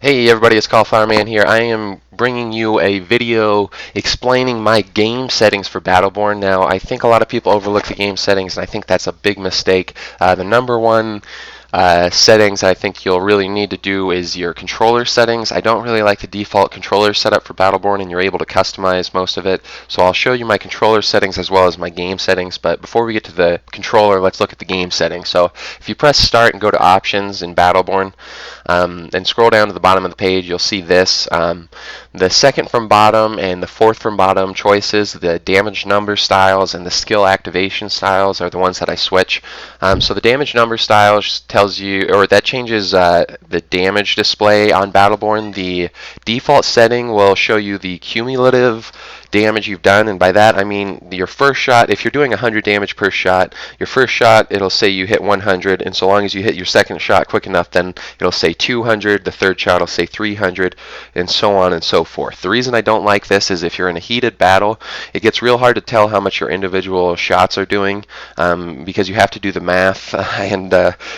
Hey everybody, it's Fireman here. I am bringing you a video explaining my game settings for Battleborn. Now, I think a lot of people overlook the game settings, and I think that's a big mistake. The number one settings I think you'll really need to do is your controller settings. I don't really like the default controller setup for Battleborn, and you're able to customize most of it. So I'll show you my controller settings as well as my game settings. But before we get to the controller, let's look at the game settings. So if you press Start and go to Options in Battleborn, and scroll down to the bottom of the page, you'll see this. The second from bottom and the fourth from bottom choices, the damage number styles and the skill activation styles are the ones that I switch. So the damage number styles tells you, or that changes the damage display on Battleborn. The default setting will show you the cumulative damage you've done, and by that I mean your first shot. If you're doing 100 damage per shot, your first shot it'll say you hit 100, and so long as you hit your second shot quick enough, then it'll say 200, the third shot will say 300, and so on and so forth. The reason I don't like this is if you're in a heated battle, it gets real hard to tell how much your individual shots are doing, because you have to do the math, and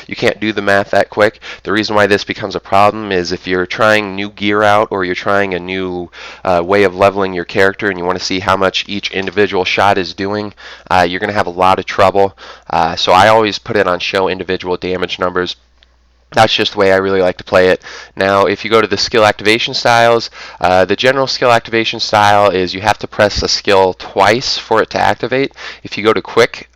you can't do the math that quick. The reason why this becomes a problem is if you're trying new gear out, or you're trying a new way of leveling your character, and you want to see how much each individual shot is doing, you're going to have a lot of trouble. So I always put it on show individual damage numbers. That's just the way I really like to play it. Now, if you go to the skill activation styles, the general skill activation style is you have to press a skill twice for it to activate. If you go to quick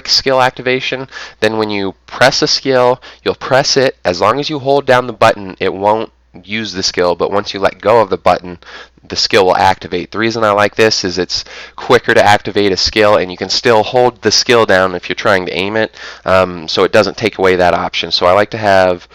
skill activation, then when you press a skill, you'll press it. As long as you hold down the button, it won't use the skill, but once you let go of the button, the skill will activate. The reason I like this is it's quicker to activate a skill, and you can still hold the skill down if you're trying to aim it, so it doesn't take away that option. So I like to have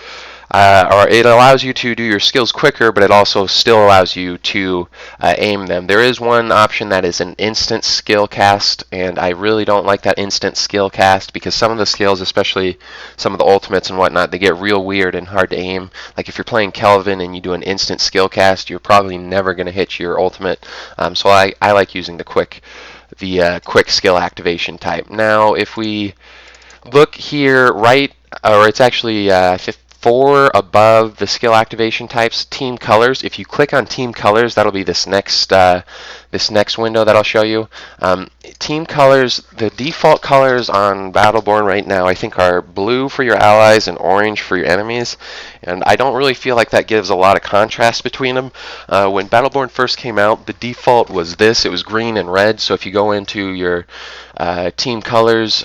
or it allows you to do your skills quicker, but it also still allows you to aim them. There is one option that is an instant skill cast, and I really don't like that instant skill cast because some of the skills, especially some of the ultimates and whatnot, they get real weird and hard to aim. Like if you're playing Kelvin and you do an instant skill cast, you're probably never going to hit your ultimate. So I like using the quick skill activation type. Now, if we look here, right, or it's actually 4 above the skill activation types, team colors. If you click on team colors, that'll be this next window that I'll show you. Team colors, the default colors on Battleborn right now I think are blue for your allies and orange for your enemies, and I don't really feel like that gives a lot of contrast between them. When Battleborn first came out, the default was this. It was green and red. So if you go into your team colors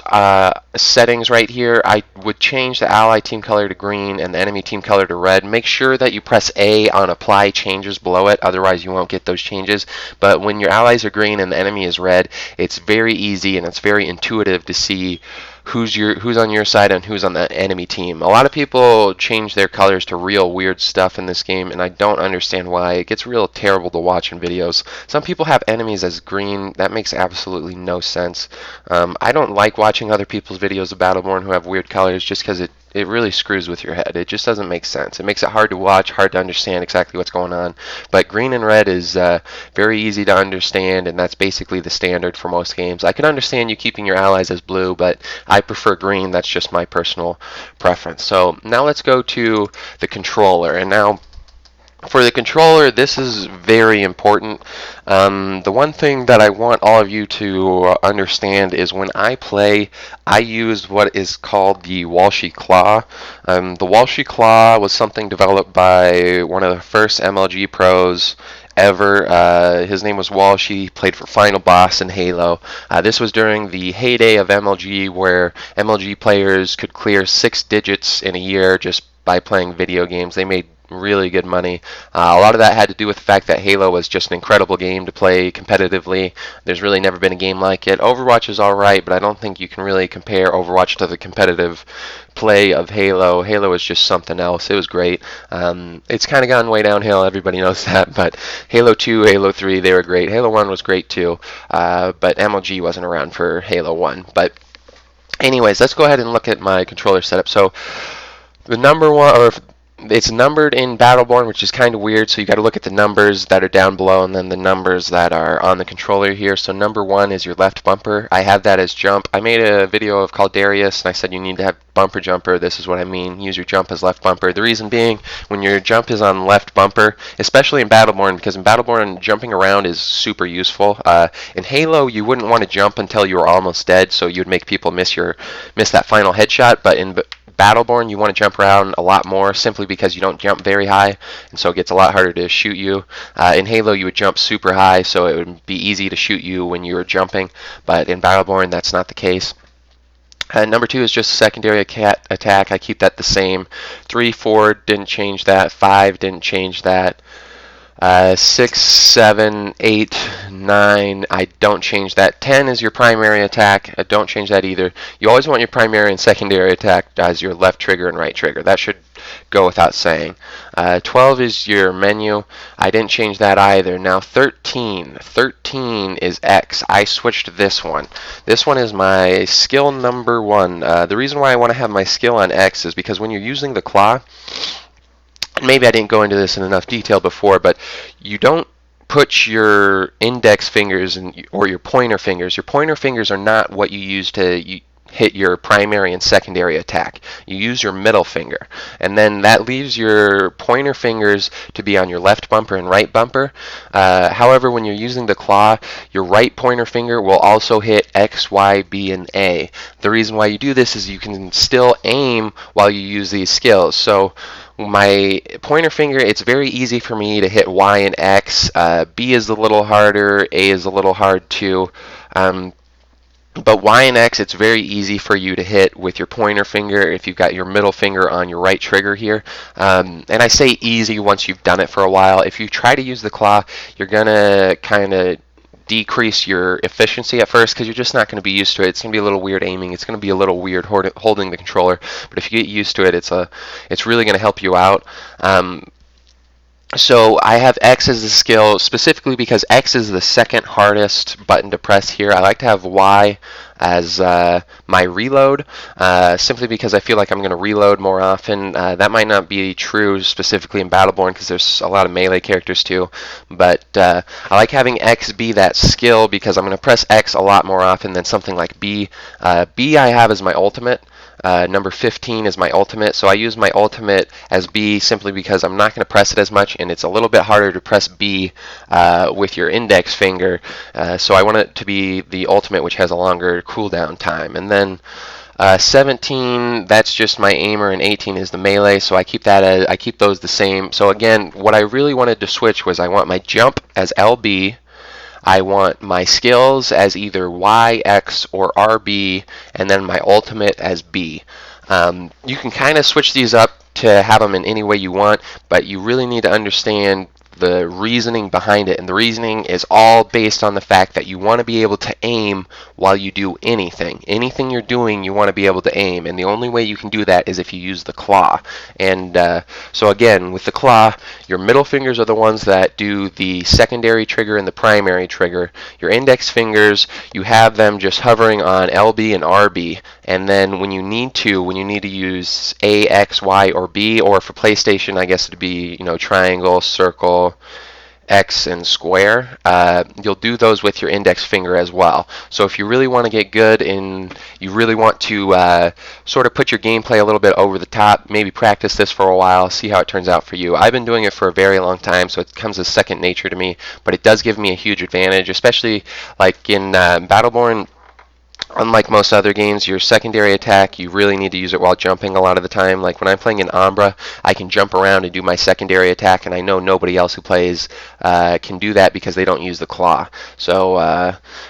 settings right here, I would change the ally team color to green and the enemy team color to red. Make sure that you press A on apply changes below it, otherwise you won't get those changes. But when your allies are green and the enemy is red, it's very easy and it's very intuitive to see who's on your side and who's on the enemy team. A lot of people change their colors to real weird stuff in this game, and I don't understand why. It gets real terrible to watch in videos. Some people have enemies as green. That makes absolutely no sense. I don't like watching other people's videos of Battleborn who have weird colors just because it really screws with your head. It just doesn't make sense. It makes it hard to watch, hard to understand exactly what's going on. But green and red is very easy to understand, and that's basically the standard for most games. I can understand you keeping your allies as blue, but I prefer green. That's just my personal preference. So now let's go to the controller. And now for the controller, this is very important. The one thing that I want all of you to understand is when I play, I use what is called the Walshy Claw. The Walshy Claw was something developed by one of the first MLG pros ever. His name was Walshy, played for Final Boss and Halo. This was during the heyday of MLG, where MLG players could clear 6 digits in a year just by playing video games. They made really good money. A lot of that had to do with the fact that Halo was just an incredible game to play competitively. There's really never been a game like it. Overwatch is alright, but I don't think you can really compare Overwatch to the competitive play of Halo. Halo is just something else. It was great. It's kind of gone way downhill, everybody knows that, but Halo 2, Halo 3, they were great. Halo 1 was great too, but MLG wasn't around for Halo 1. But anyways, let's go ahead and look at my controller setup. So the number one, or it's numbered in Battleborn, which is kind of weird, so you got to look at the numbers that are down below and then the numbers that are on the controller here. So number 1 is your left bumper. I have that as jump. I made a video of called Darius, and I said you need to have bumper jumper. This is what I mean. Use your jump as left bumper. The reason being, when your jump is on left bumper, especially in Battleborn, because in Battleborn jumping around is super useful. In Halo, you wouldn't want to jump until you were almost dead, so you'd make people miss that final headshot. But in Battleborn, you want to jump around a lot more simply because you don't jump very high, and so it gets a lot harder to shoot you. In Halo, you would jump super high, so it would be easy to shoot you when you were jumping, but in Battleborn, that's not the case. Number 2 is just secondary attack. I keep that the same. 3, 4 didn't change that. 5 didn't change that. 6, 7, 8, 9, I don't change that. 10 is your primary attack. I don't change that either. You always want your primary and secondary attack as your left trigger and right trigger. That should go without saying. 12 is your menu. I didn't change that either. Now 13. 13 is X. I switched this one. This one is my skill number 1. The reason why I want to have my skill on X is because when you're using the claw, maybe I didn't go into this in enough detail before, but you don't put your index fingers or your pointer fingers. Your pointer fingers are not what you use to hit your primary and secondary attack. You use your middle finger, and then that leaves your pointer fingers to be on your left bumper and right bumper. However, when you're using the claw, your right pointer finger will also hit X, Y, B, and A. The reason why you do this is you can still aim while you use these skills. So my pointer finger, it's very easy for me to hit Y and X. B is a little harder. A is a little hard too. But Y and X, it's very easy for you to hit with your pointer finger if you've got your middle finger on your right trigger here. And I say easy once you've done it for a while. If you try to use the claw, you're going to kind of decrease your efficiency at first because you're just not going to be used to it. It's going to be a little weird aiming. It's going to be a little weird holding the controller. But if you get used to it, it's really going to help you out. So I have X as a skill specifically because X is the second hardest button to press here. I like to have Y as my reload, simply because I feel like I'm going to reload more often. That might not be true specifically in Battleborn because there's a lot of melee characters too, but I like having X be that skill because I'm going to press X a lot more often than something like B. B I have as my ultimate. Number 15 is my ultimate, so I use my ultimate as B simply because I'm not going to press it as much, and it's a little bit harder to press B with your index finger, so I want it to be the ultimate, which has a longer cooldown time. And then 17, that's just my aimer, and 18 is the melee, so I keep those the same. So again, what I really wanted to switch was I want my jump as LB, I want my skills as either Y, X, or RB, and then my ultimate as B. You can kind of switch these up to have them in any way you want, but you really need to understand the reasoning behind it, and the reasoning is all based on the fact that you want to be able to aim while you do anything. Anything you're doing, you want to be able to aim, and the only way you can do that is if you use the claw. And so again, with the claw, your middle fingers are the ones that do the secondary trigger and the primary trigger. Your index fingers, you have them just hovering on LB and RB, and then when you need to use A, X, Y, or B, or for PlayStation, I guess it'd be, triangle, circle, X, and square, you'll do those with your index finger as well. So if you really want to get good and you really want to sort of put your gameplay a little bit over the top, maybe practice this for a while, see how it turns out for you. I've been doing it for a very long time, so it comes as second nature to me, but it does give me a huge advantage, especially like in Battleborn. Unlike most other games, your secondary attack, you really need to use it while jumping a lot of the time. Like when I'm playing in Umbra, I can jump around and do my secondary attack, and I know nobody else who plays can do that because they don't use the claw. So,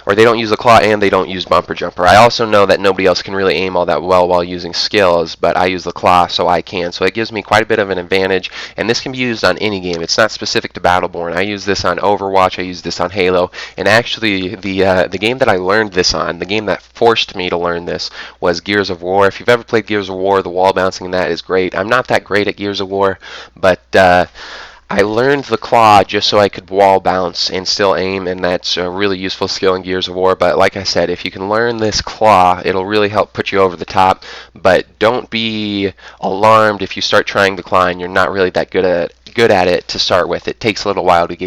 or they don't use the claw and they don't use bumper jumper. I also know that nobody else can really aim all that well while using skills, but I use the claw, so I can. So it gives me quite a bit of an advantage, and this can be used on any game. It's not specific to Battleborn. I use this on Overwatch, I use this on Halo, and actually the game that I learned this on, the game that forced me to learn this, was Gears of War. If you've ever played Gears of War, the wall bouncing in that is great. I'm not that great at Gears of War, but I learned the claw just so I could wall bounce and still aim, and that's a really useful skill in Gears of War. But like I said, if you can learn this claw, it'll really help put you over the top. But don't be alarmed if you start trying the claw and you're not really that good at it to start with. It takes a little while to get